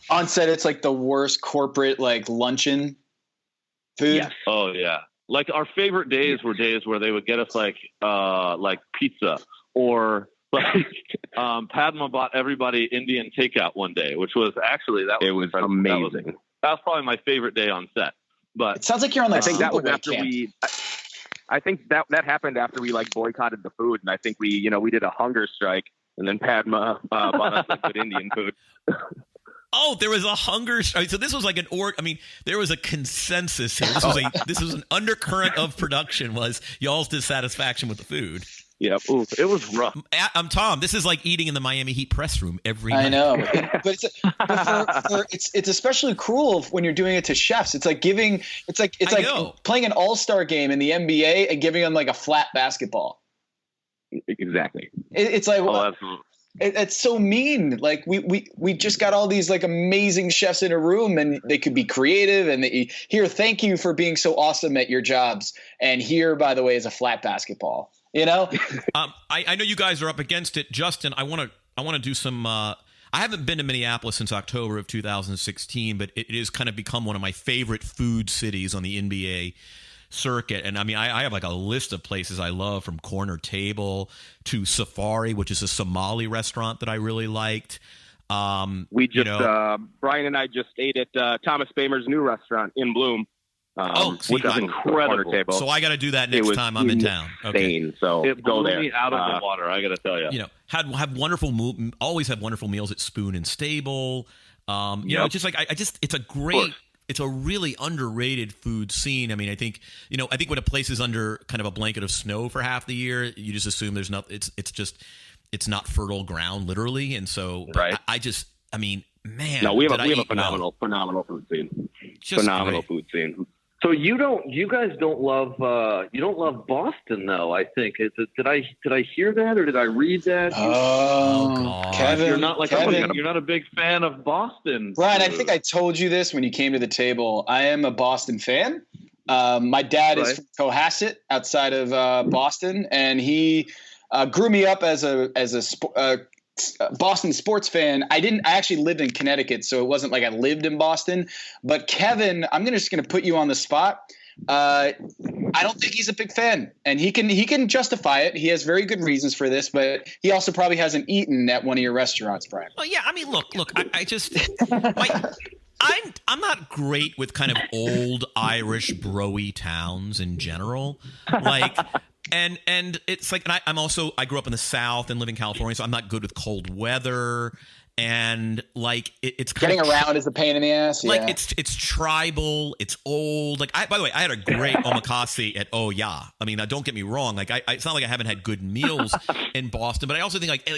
On set, it's like the worst corporate luncheon food. Yes. Oh yeah. Like our favorite days were days where they would get us like pizza or. Padma bought everybody Indian takeout one day, which was actually amazing. That was probably my favorite day on set. But it sounds like you're on I think that was after I think that happened after we boycotted the food, and I think we did a hunger strike, and then Padma bought us some good Indian food. Oh, there was a hunger strike. So this was like there was a consensus here. This was an undercurrent of production was y'all's dissatisfaction with the food. Yep. Ooh, it was rough. I'm Tom. This is like eating in the Miami Heat press room every night. I know, but it's especially cruel when you're doing it to chefs. It's like playing an all-star game in the NBA and giving them a flat basketball. Exactly. It's like it's so mean. Like we just got all these amazing chefs in a room, and they could be creative. And thank you for being so awesome at your jobs. And here, by the way, is a flat basketball. I know you guys are up against it. Justin, I want to do some I haven't been to Minneapolis since October of 2016, but it has kind of become one of my favorite food cities on the NBA circuit. And I have a list of places I love, from Corner Table to Safari, which is a Somali restaurant that I really liked. Brian and I just ate at Thomas Bamer's new restaurant in Bloom. Which is incredible. Table. So I got to do that next time I'm in town. Okay. So it go blew there. Me out of the water. I got to tell you. Always have wonderful meals at Spoon and Stable. It's just it's a really underrated food scene. I think when a place is under kind of a blanket of snow for half the year, you just assume there's not. It's not fertile ground, literally, and so. Right. Man. No, we have a phenomenal food scene. Food scene. So you guys don't love Boston though. I think did I hear that or did I read that? Oh, Kevin, you're not a big fan of Boston. Brian, I think I told you this when you came to the table. I am a Boston fan. My dad is from Cohasset, outside of Boston, and he grew me up as a Boston sports fan. I actually lived in Connecticut, so it wasn't like I lived in Boston. But Kevin, I'm just going to put you on the spot. I don't think he's a big fan, and he can justify it. He has very good reasons for this, but he also probably hasn't eaten at one of your restaurants, Brian. Well, yeah. Look. I'm not great with kind of old Irish broy towns in general, And it's and I grew up in the South and live in California, so I'm not good with cold weather, and it's kind getting around is a pain in the ass. Yeah. It's tribal, it's old. By the way, I had a great omakase at Oh Yeah. Now don't get me wrong. It's not like I haven't had good meals in Boston, but I also think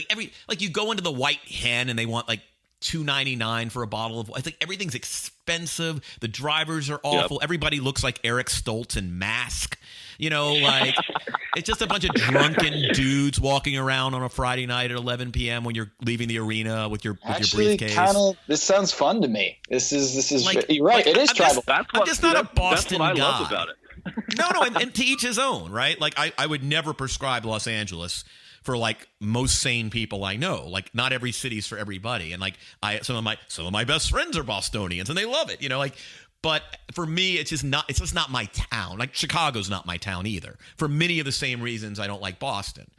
you go into the White Hen and they want $2.99 for a bottle of. I think everything's expensive. The drivers are awful. Yep. Everybody looks like Eric Stoltz in Mask. It's just a bunch of drunken dudes walking around on a Friday night at 11 p.m. when you're leaving the arena with your briefcase. This sounds fun to me. This is you're right. It is tribal. I'm just not a Boston guy. That's what I love about it. No, and to each his own, right? I would never prescribe Los Angeles for most sane people I know. Not every city's for everybody, and some of my best friends are Bostonians and they love it. But for me, it's just not my town. Like Chicago's not my town either. For many of the same reasons I don't like Boston.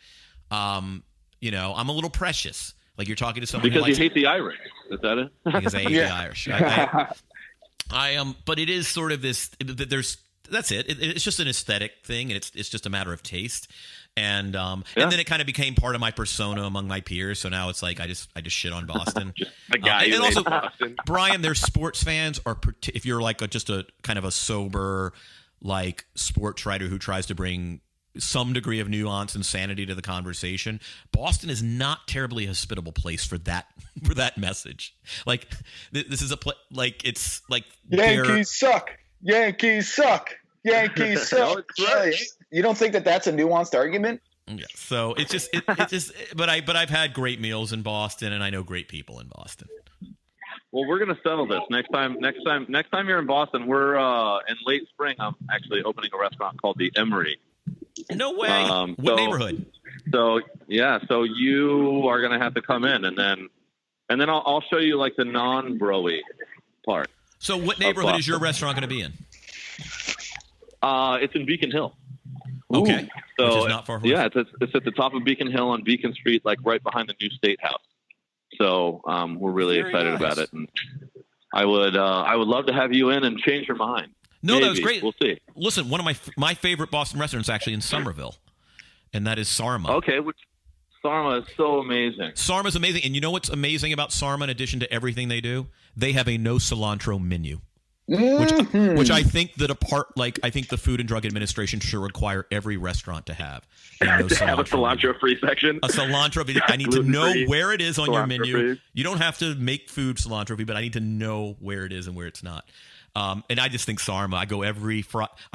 You know, I'm a little precious. Like you're talking to someone because you hate the Irish. Is that it? Because I hate the Irish. I am, but it is sort of this. That's it. It's just an aesthetic thing, and it's just a matter of taste. And then it kind of became part of my persona among my peers. So now it's like I just shit on Boston. The guy and who also, hates Boston. Brian, their sports fans are if you're like just a kind of a sober like sports writer who tries to bring some degree of nuance and sanity to the conversation. Boston is not terribly hospitable place for that message. Like this is like it's like Yankees suck. Yankees suck. Yankees suck. You don't think that that's a nuanced argument? Yeah. So it's just but I've had great meals in Boston, and I know great people in Boston. Well, we're gonna settle this next time you're in Boston. We're in late spring. I'm actually opening a restaurant called the Emery. No way. What neighborhood? So you are gonna have to come in, and then I'll show you like the non-broy part. So what neighborhood is your restaurant going to be in? It's in Beacon Hill. Okay. So which is not far from yeah, it's at the top of Beacon Hill on Beacon Street, like right behind the new State House. So we're really excited about it, and I would love to have you in and change your mind. No, Maybe. that was great. We'll see. Listen, one of my favorite Boston restaurants is actually in Somerville, and that is Sarma. Okay, Sarma is so amazing. Sarma's amazing, and you know what's amazing about Sarma? In addition to everything they do, they have a no cilantro menu. Which I think I think the Food and Drug Administration should require every restaurant to have a no cilantro. Have a cilantro-free section. A cilantro. I need to know where it is on your menu. Free. You don't have to make food cilantro-free, but I need to know where it is and where it's not. And I just think Sarma. I go I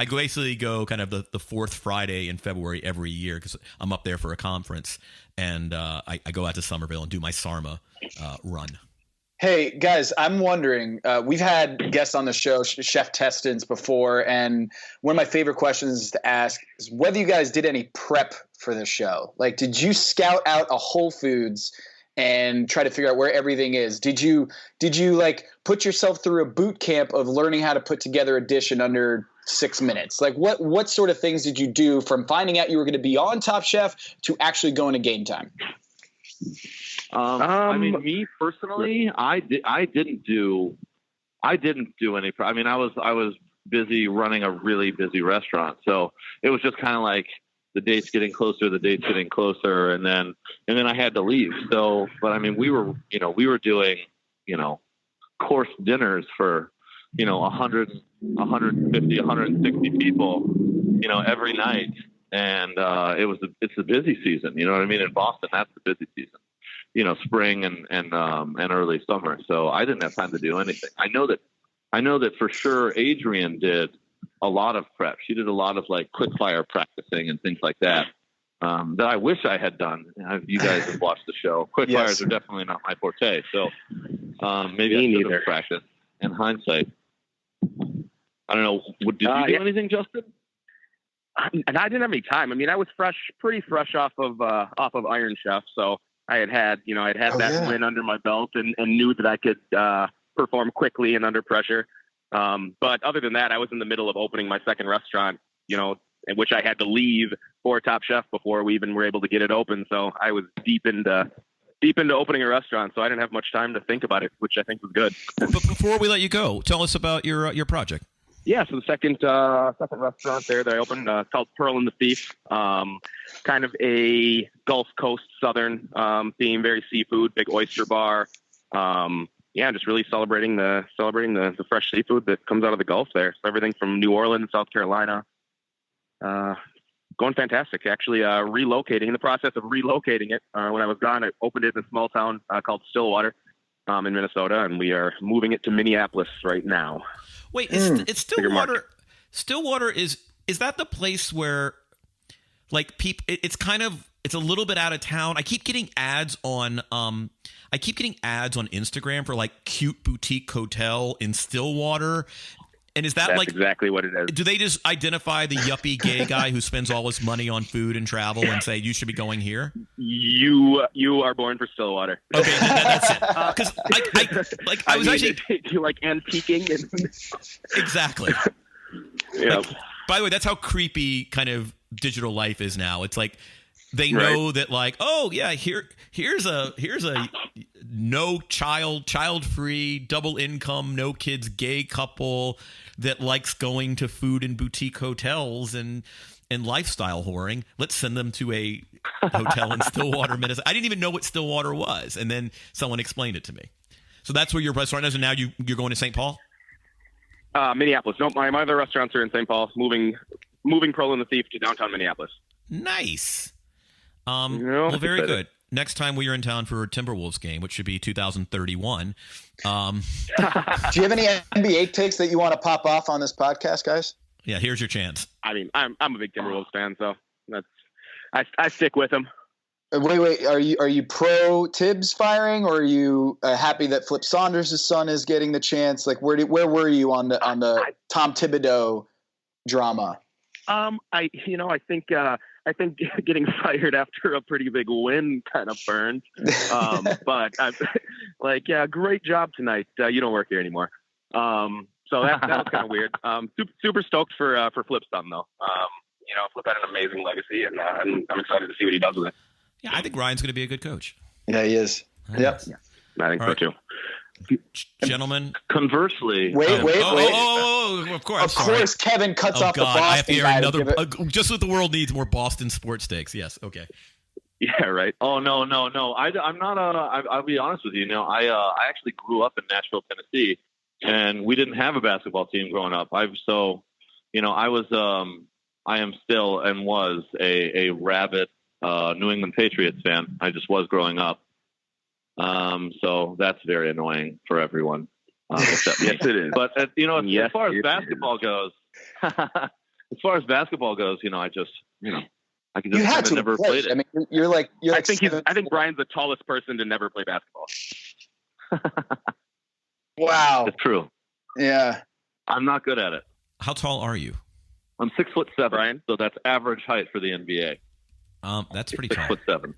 basically go kind of the fourth Friday in February every year because I'm up there for a conference, and I go out to Somerville and do my Sarma run. Hey, guys, I'm wondering, we've had guests on the show, Chef Testants, before, and one of my favorite questions to ask is whether you guys did any prep for the show. Like, did you scout out a Whole Foods and try to figure out where everything is? Did you like put yourself through a boot camp of learning how to put together a dish in under 6 minutes? Like, what sort of things did you do from finding out you were going to be on Top Chef to actually going to Game Time? I mean, me personally, I didn't do any. I mean, I was busy running a really busy restaurant, so it was just kind of like the date's getting closer, and then I had to leave. So, but I mean, we were doing, course dinners for, 100, 150, 160 people, every night, and it's the busy season. You know what I mean? In Boston, that's the busy season. Spring and early summer. So I didn't have time to do anything. I know that for sure Adrienne did a lot of prep. She did a lot of like quickfire practicing and things like that. That I wish I had done. You guys have watched the show. Quickfires are definitely not my forte. So maybe I should have practiced. In hindsight, I don't know. Did you do anything, Justin? And I didn't have any time. I mean, I was pretty fresh off of Iron Chef, so I had that win under my belt and knew that I could perform quickly and under pressure. But other than that, I was in the middle of opening my second restaurant, in which I had to leave for Top Chef before we even were able to get it open. So I was deep into opening a restaurant, so I didn't have much time to think about it, which I think was good. But before we let you go, tell us about your project. Yeah, so the second restaurant there that I opened, called Pearl and the Thief, kind of a Gulf Coast Southern theme, very seafood, big oyster bar. Just really celebrating the fresh seafood that comes out of the Gulf there. So everything from New Orleans, South Carolina, going fantastic. Actually, in the process of relocating it. When I was gone, I opened it in a small town called Stillwater in Minnesota, and we are moving it to Minneapolis right now. Wait, it's Stillwater. Stillwater is that the place where, like, people? It's a little bit out of town. I keep getting ads on Instagram for like cute boutique hotel in Stillwater, And is that That's like exactly what it is? Do they just identify the yuppie gay guy who spends all his money on food and travel and say you should be going here? You are born for Stillwater. Okay, that's it. Because I was actually you like antiquing and exactly. Yeah. By the way, that's how creepy kind of digital life is now. It's like they know that, like, oh yeah, here's a no child-free, double income, no kids, gay couple that likes going to food and boutique hotels and lifestyle whoring. Let's send them to a hotel in Stillwater, Minnesota. I didn't even know what Stillwater was, and then someone explained it to me. So that's where your restaurant is, and now you're going to St. Paul? Minneapolis. No, my other restaurants are in St. Paul. Moving Pearl and the Thief to downtown Minneapolis. Nice. Well, very good. Next time we are in town for a Timberwolves game, which should be 2031. Do you have any NBA takes that you want to pop off on this podcast, guys? Yeah, here's your chance. I mean, I'm a big Timberwolves fan, so I stick with them. Wait. Are you pro Tibbs firing, or are you happy that Flip Saunders' son is getting the chance? Like, where were you on the Tom Thibodeau drama? I think getting fired after a pretty big win kind of burned. But I'm like, yeah, great job tonight. You don't work here anymore. So that was kind of weird. Super stoked for Flip's son though. Flip had an amazing legacy, and I'm excited to see what he does with it. Yeah, I think Ryan's going to be a good coach. Yeah, he is. Yep. Yeah, I think so too. Gentlemen. Conversely, wait. Of course, Kevin cuts off God, the Boston I have to hear guy another. Just what the world needs, more Boston sports takes. Yes. Okay. Yeah. Right. Oh no. I'm not. I'll be honest with you. I actually grew up in Nashville, Tennessee, and we didn't have a basketball team growing up. I am still and was a rabid New England Patriots fan. I just was growing up. So that's very annoying for everyone. Except, yes, it is. But as far as basketball goes, I can just have never played it. I mean, you're like I think Brian's the tallest person to never play basketball. Wow, it's true. Yeah, I'm not good at it. How tall are you? I'm 6'7", Brian. So that's average height for the NBA. That's pretty tall. 6'7".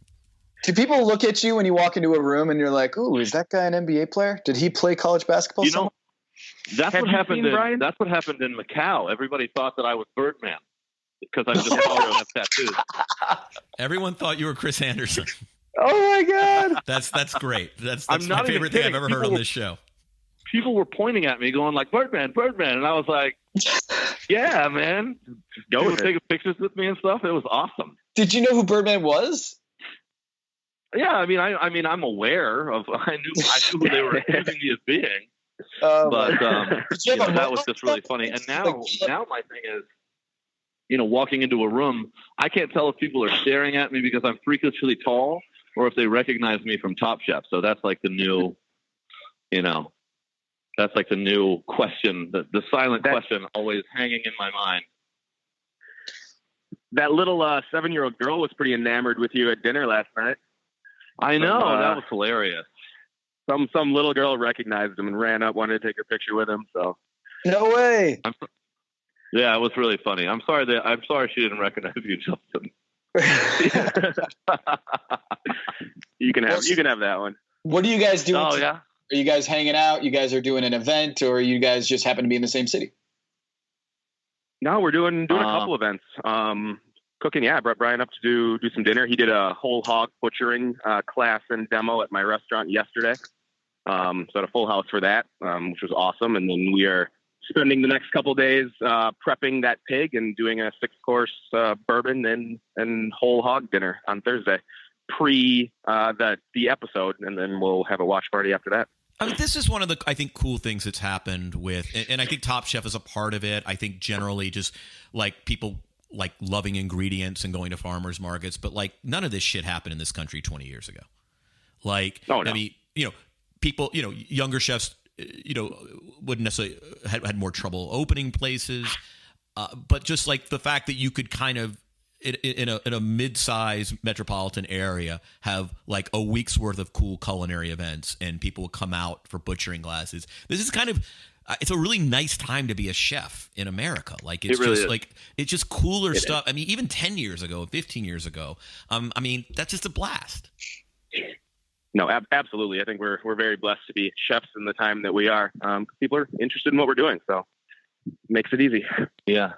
Do people look at you when you walk into a room and you're like, "Ooh, is that guy an NBA player? Did he play college basketball?" That's what happened. That's what happened in Macau. Everybody thought that I was Birdman because I'm just taller and have tattoos. Everyone thought you were Chris Anderson. Oh my God, that's great. That's I'm my not favorite thing I've ever heard on this show. People were pointing at me, going like, "Birdman," and I was like, "Yeah, man, go and take pictures with me and stuff." It was awesome. Did you know who Birdman was? Yeah, I mean, I'm aware of. I knew who they were accusing me of being. But that was just really funny. And now my thing is, walking into a room, I can't tell if people are staring at me because I'm freakishly tall, or if they recognize me from Top Chef. So that's like the new, that's like the new question, the silent question always hanging in my mind. That little 7-year-old girl was pretty enamored with you at dinner last night. I know, that was hilarious. Some little girl recognized him and ran up, wanted to take a picture with him. So no way. Yeah, it was really funny. I'm sorry she didn't recognize you, Justin. You can have that one. What are you guys doing? Oh yeah. Are you guys hanging out? You guys are doing an event, or you guys just happen to be in the same city? No, we're doing a couple events. Cooking, yeah. I brought Brian up to do some dinner. He did a whole hog butchering class and demo at my restaurant yesterday. So I had a full house for that, which was awesome. And then we are spending the next couple of days prepping that pig and doing a 6-course bourbon and whole hog dinner on Thursday, pre the episode, and then we'll have a watch party after that. I mean, this is one of the, I think, cool things that's happened with, and I think Top Chef is a part of it. I think generally just like people like loving ingredients and going to farmers markets, but like none of this shit happened in this country 20 years ago. Like, oh, no. I mean, people, younger chefs, wouldn't necessarily had more trouble opening places. But just like the fact that you could kind of, in a mid-sized metropolitan area, have like a week's worth of cool culinary events and people will come out for butchering classes. This is kind of, it's a really nice time to be a chef in America. Like it's really just is. like it's just cooler stuff. I mean, even 10 years ago, 15 years ago, I mean, that's just a blast. No, absolutely. I think we're very blessed to be chefs in the time that we are. People are interested in what we're doing, so it makes it easy. Yeah.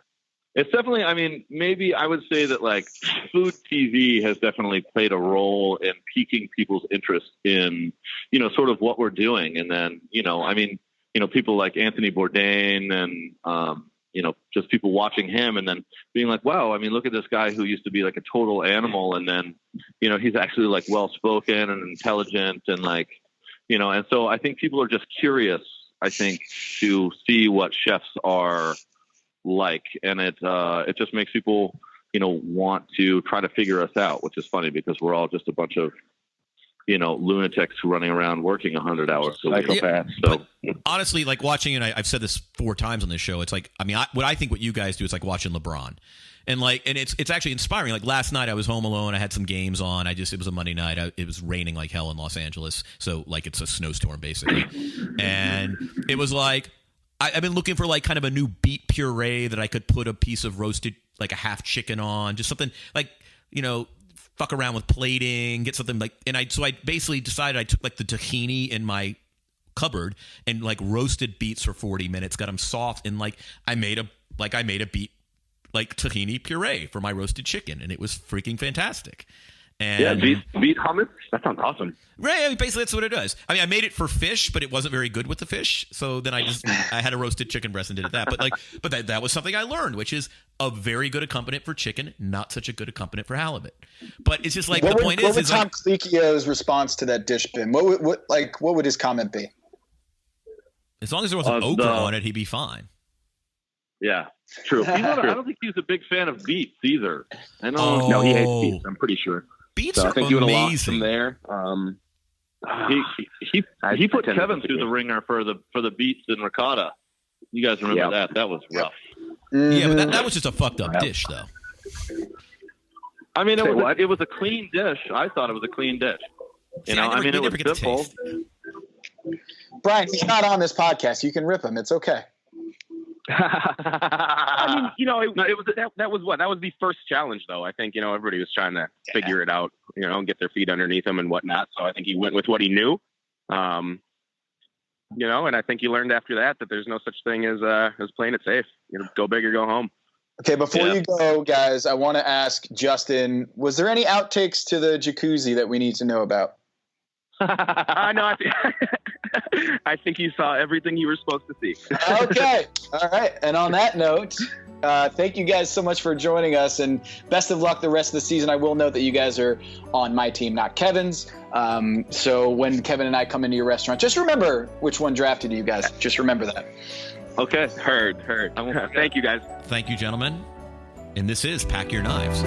It's definitely, I mean, maybe I would say that like food TV has definitely played a role in piquing people's interest in, you know, sort of what we're doing. And then, you know, I mean, you know, people like Anthony Bourdain and, you know, just people watching him and then being like, wow, I mean, look at this guy who used to be like a total animal. And then, you know, he's actually like well-spoken and intelligent and like, you know, and so I think people are just curious, I think, to see what chefs are like. And it just makes people, you know, want to try to figure us out, which is funny because we're all just a bunch of, you know, lunatics running around working 100 hours a week. Yeah, So honestly, like watching, and I've said this 4 times on this show, it's like, I mean, what you guys do is like watching LeBron. And like, and it's actually inspiring. Like last night I was home alone. I had some games on. It was a Monday night. It was raining like hell in Los Angeles. So like it's a snowstorm basically. And it was like, I've been looking for like kind of a new beet puree that I could put a piece of roasted, like a half chicken on, just something like, you know, fuck around with plating, get something like, so I basically decided I took like the tahini in my cupboard and like roasted beets for 40 minutes, got them soft. And like, I made a beet, like tahini puree for my roasted chicken. And it was freaking fantastic. And yeah, beet hummus. That sounds awesome. Right, I mean, basically that's what it does. I mean, I made it for fish, but it wasn't very good with the fish. So then I had a roasted chicken breast and did it that. But that was something I learned, which is a very good accompaniment for chicken, not such a good accompaniment for halibut. But it's just like what would Tom Colicchio's response to that dish been? What would his comment be? As long as there wasn't okra on it, he'd be fine. Yeah, true. I don't think he's a big fan of beets either. I know. No, he hates beets. I'm pretty sure. Beets so are I think amazing. You would have lost from there. He put Kevin through the ringer for the beets and ricotta. You guys remember that? That was rough. Yeah, but that was just a fucked up dish, though. I mean, it was a clean dish. I thought it was a clean dish. You know, I mean, it was simple. Brian, he's not on this podcast. You can rip him. It's okay. I mean, you know, that was the first challenge, though. I think, you know, everybody was trying to figure it out, you know, and get their feet underneath them and whatnot. So I think he went with what he knew, you know, and I think he learned after that there's no such thing as playing it safe. You know, go big or go home. Okay, before you go, guys, I want to ask Justin, was there any outtakes to the jacuzzi that we need to know about? No, I think you saw everything you were supposed to see. Okay. All right. And on that note, thank you guys so much for joining us, and best of luck the rest of the season. I will note that you guys are on my team, not Kevin's. So when Kevin and I come into your restaurant, just remember which one drafted you guys. Just remember that. Okay. Heard. Thank you, guys. Thank you, gentlemen. And this is Pack Your Knives.